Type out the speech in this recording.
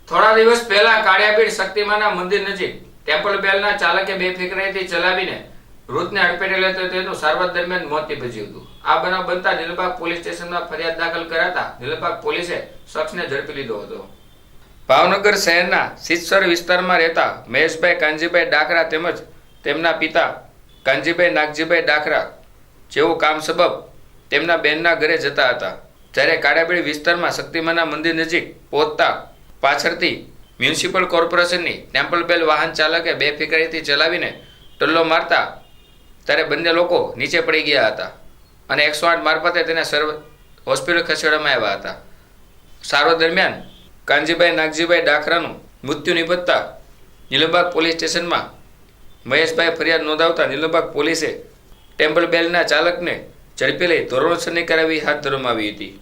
થોડા દિવસ પહેલા કાળિયાબીડ શક્તિમાના મંદિર નજીક ટેમ્પલ બેલના ચાલકે બેફિકરાઈથી ચલાવીને વૃદ્ધને અડફેટે લેતો તેનું સારવાર દરમિયાન મોત નીપજ્યું હતું। આ બનાવ બનતા નીલબાગ પોલીસ સ્ટેશનમાં ફરિયાદ દાખલ કરાતા નીલબાગ પોલીસે શખ્સને ઝડપી લીધો હતો। ભાવનગર શહેરના સિત્સર વિસ્તારમાં રહેતા મહેશભાઈ કાનજીભાઈ ડાખરા તેમજ તેમના પિતા કાનજીભાઈ નાગજીભાઈ ડાખરા જેઓ કામ સબબ તેમના બહેનના ઘરે જતા હતા, જ્યારે કાળિયાબીડ વિસ્તારમાં શક્તિમાના મંદિર નજીક પહોંચતા પાછળથી મ્યુનિસિપલ કોર્પોરેશનની ટેમ્પલ બેલ વાહન ચાલકે બેફિકરાઈથી ચલાવીને ટલ્લો મારતા ત્યારે બંને લોકો નીચે પડી ગયા હતા અને 108 મારફતે તેને હોસ્પિટલ ખસેડવામાં આવ્યા હતા। સારવાર દરમિયાન કાનજીભાઈ નાગજીભાઈ ડાખરાનું મૃત્યુ નિપજતા નીલમબાગ પોલીસ સ્ટેશનમાં મહેશભાઈ ફરિયાદ નોંધાવતા નીલમબાગ પોલીસે ટેમ્પલ બેલના ચાલકને ઝડપી લઈ ધોરણસરની કાર્યવાહી હાથ ધરવામાં આવી હતી।